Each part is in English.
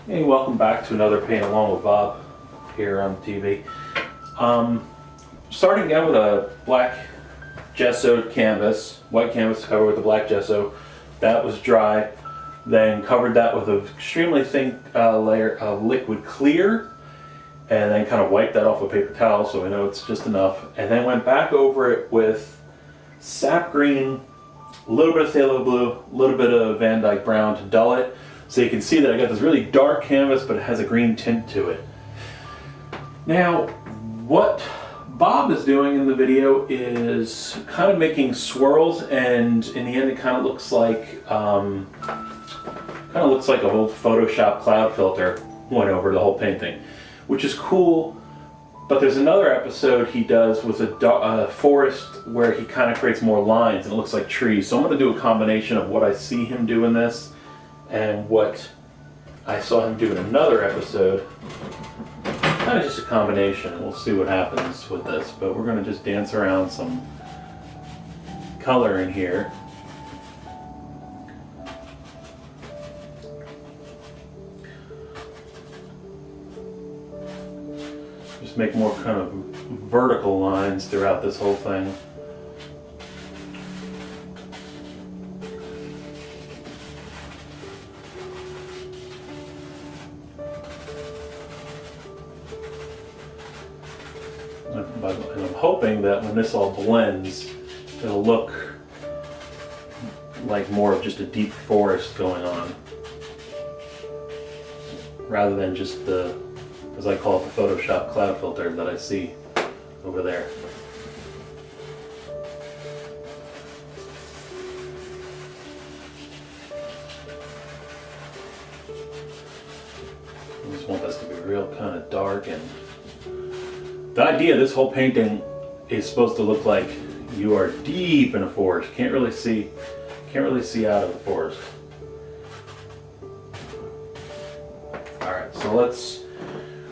Hey, welcome back to another Paint Along with Bob here on TV. Starting out with a black gessoed canvas, white canvas covered with the black gesso. That was dry. Then covered that with an extremely thin layer of liquid clear, and then kind of wiped that off with a paper towel so we know it's just enough. And then went back over it with sap green, a little bit of phthalo blue, a little bit of Van Dyke brown to dull it. So you can see that I got this really dark canvas, but it has a green tint to it. Now, what Bob is doing in the video is kind of making swirls, and in the end, it kind of looks like a whole Photoshop cloud filter went over the whole painting, which is cool. But there's another episode he does with a forest where he kind of creates more lines and it looks like trees. So I'm going to do a combination of what I see him do in this and what I saw him do in another episode. Kind of just a combination. We'll see what happens with this, but we're going to just dance around some color in here. Just make more kind of vertical lines throughout this whole thing. And I'm hoping that when this all blends, it'll look like more of just a deep forest going on, rather than just the, as I call it, the Photoshop cloud filter that I see over there. I just want this to be real kind of dark, and the idea of this whole painting is supposed to look like you are deep in a forest. Can't really see out of the forest. All right, so let's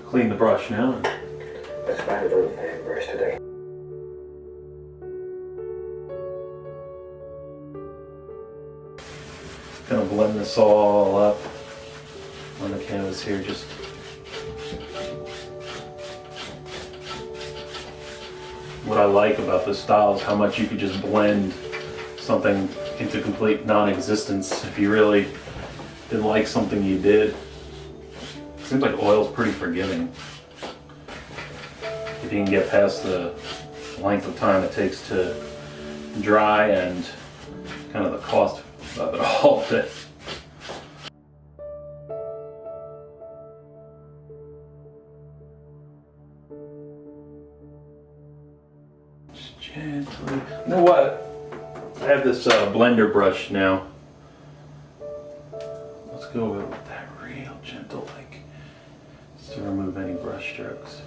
clean the brush now. Let's find a little brush today. Kind of blend this all up on the canvas here. Just what I like about this style is how much you could just blend something into complete non-existence if you really didn't like something you did. Seems like oil's pretty forgiving if you can get past the length of time it takes to dry and kind of the cost of it all. Just gently. You know what? I have this blender brush now. Let's go with that real gentle, like, just to remove any brush strokes.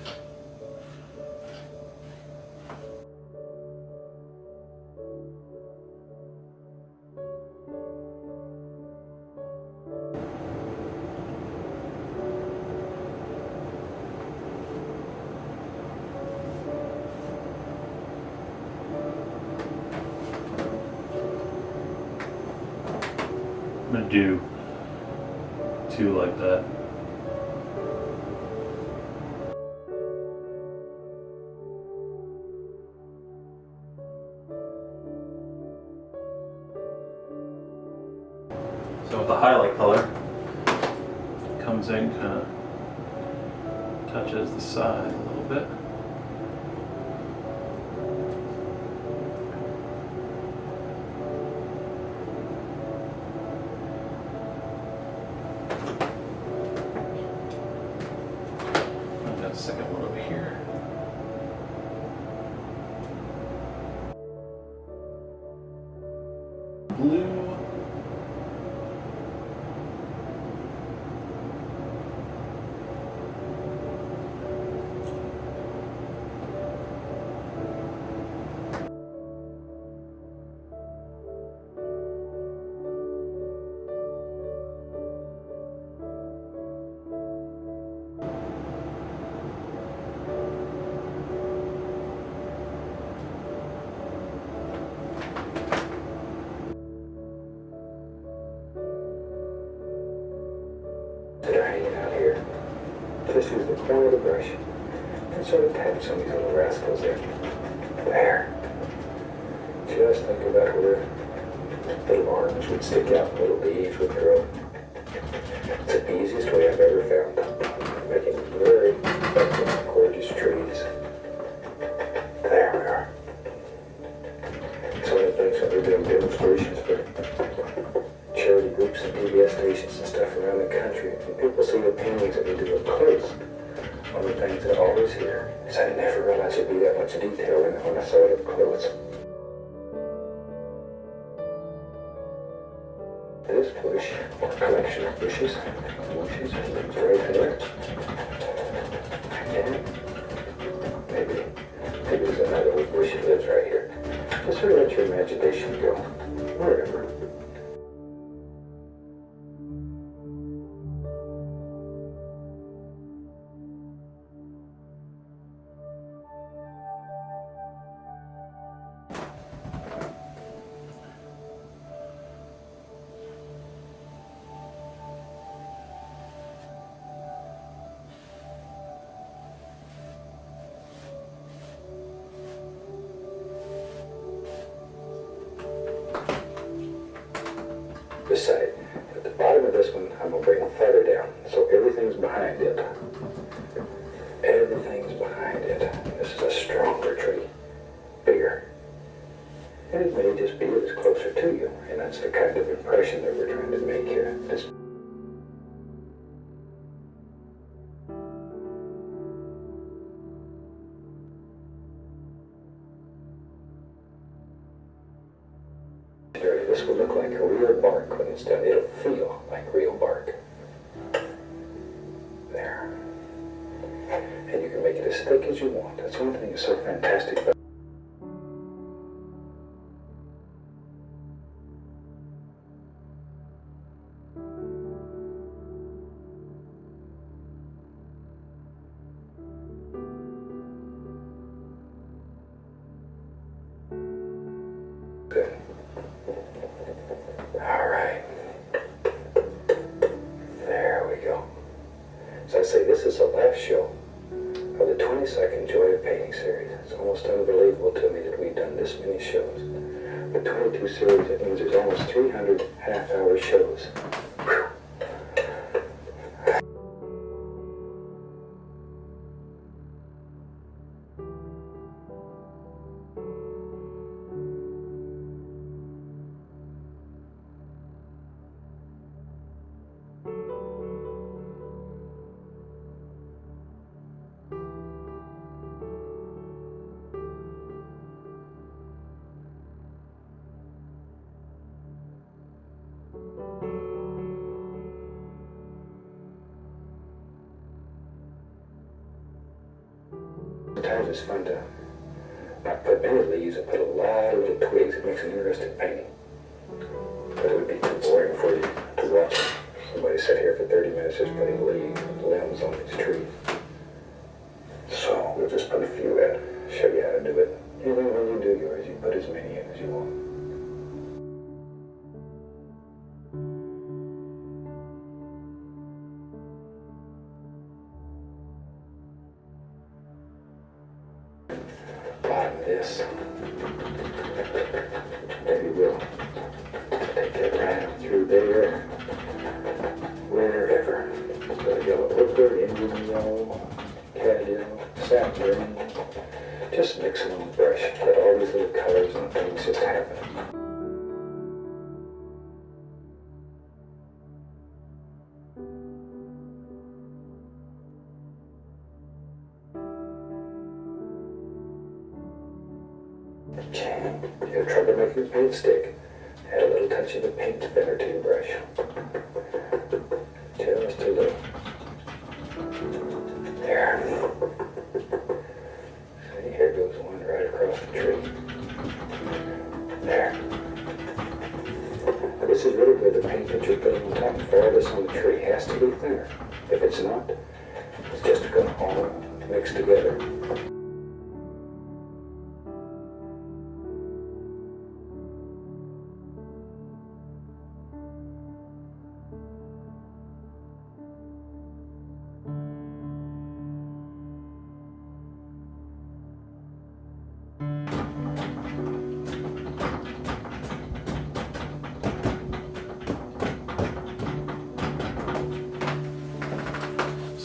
I'm gonna do two like that. So with the highlight color, it comes in, kind of touches the side a little bit. Second one over here. Blue. Just use the corner of the brush and sort of tap some of these little rascals in. There. Just think about where little arms would stick out, little leaves would grow. It's the easiest way I've ever found of making very effective, gorgeous trees. There we are. Some of the things that we're doing demonstrations for charity groups and PBS stations and stuff around the country. And people see the paintings that we do up close. One of the things that I always hear is I never realized there'd be that much detail in it when I saw it up close. This bush, or collection of bushes, lives right there. And maybe there's another old bush that lives right here. Just sort of let your imagination go wherever. This side. At the bottom of this one, I'm going to bring farther down, so everything's behind it. Everything's behind it. This is a stronger tree, bigger. And it may just be that it's closer to you, and that's the kind of impression that we're trying to make here. This This will look like a real bark when it's done. It'll feel like real bark. There. And you can make it as thick as you want. That's one thing that's so fantastic about it. Alright. There we go. So I say this is the last show of the 22nd Joy of Painting series. It's almost unbelievable to me that we've done this many shows. With 22 series, that means there's almost 300 half-hour shows. Whew. Sometimes it's fun to not put many leaves, and put a lot of little twigs. It makes an interesting painting. But it would be too boring for you to watch somebody sit here for 30 minutes just putting leaves and limbs on these trees. So we'll just put a few in, show you how to do it. And then when you do yours, you put as many in as you want. This. Maybe we'll take it right through there, wherever. So yellow ochre, Indian yellow, cat yellow, sap green. Just mix it on the brush. Let all these little colors and things just happen. Okay, if you have trouble making the paint stick, add a little touch of the paint thinner to your brush. Just a little. There. See, here goes one right across the tree. There. Now this is really where the paint that you're putting on top of all this on the tree has to be thinner. If it's not, it's just going to all mix together.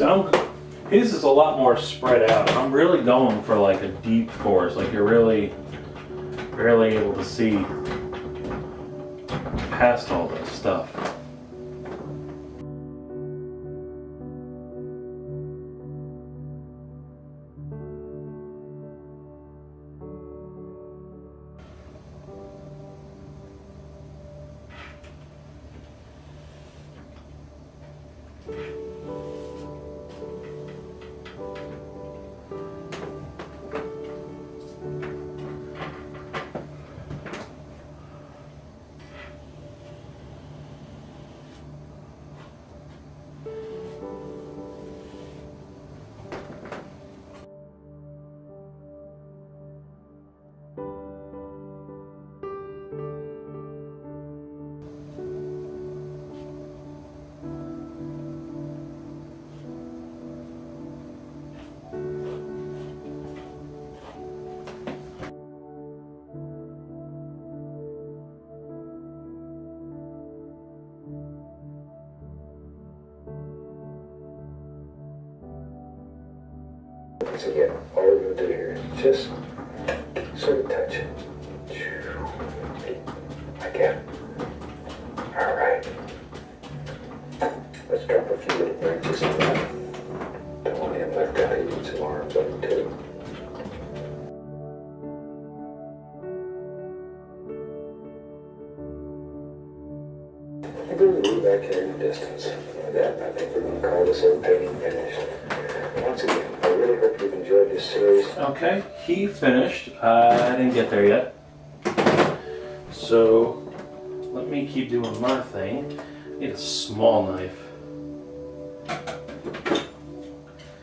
So his is a lot more spread out. I'm really going for like a deep forest, like you're really barely able to see past all this stuff. Once again, all we're going to do here is just sort of touch it. Like that. All right. Let's drop a few little branches in there. Don't want him left out. He needs some arms on him too. I go way back here in the distance. With that, I think we're going to call this old painting finished. Once again, I really hope you've enjoyed this series. Okay, he finished. I didn't get there yet. So let me keep doing my thing. I need a small knife.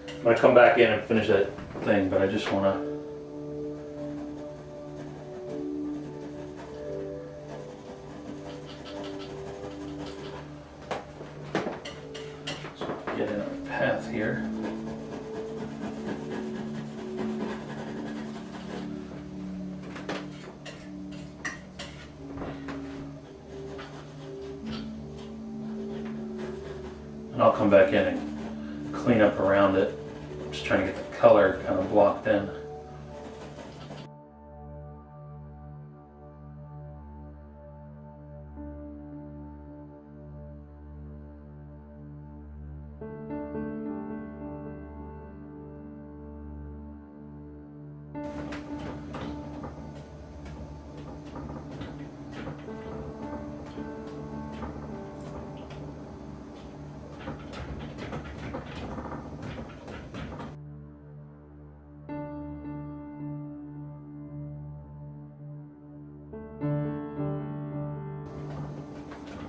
I'm gonna come back in and finish that thing, but I just wanna. Get in a path here. And I'll come back in and clean up around it. I'm just trying to get the color kind of blocked in.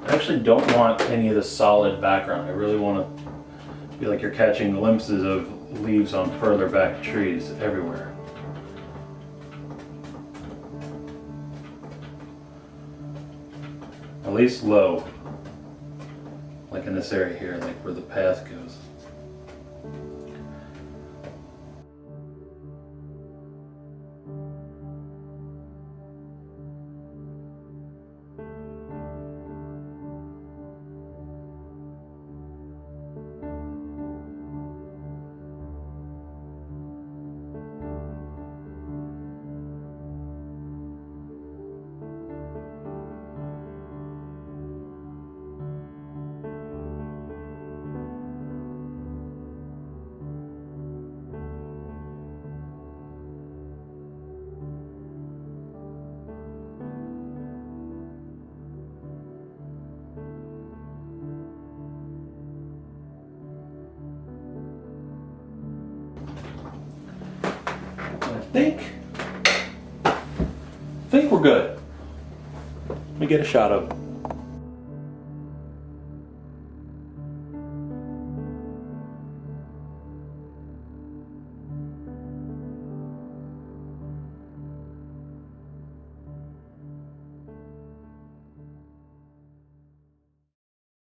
I actually don't want any of the solid background. I really want to be like you're catching glimpses of leaves on further back trees everywhere. At least low, like in this area here, like where the path goes. I think we're good. Let me get a shot of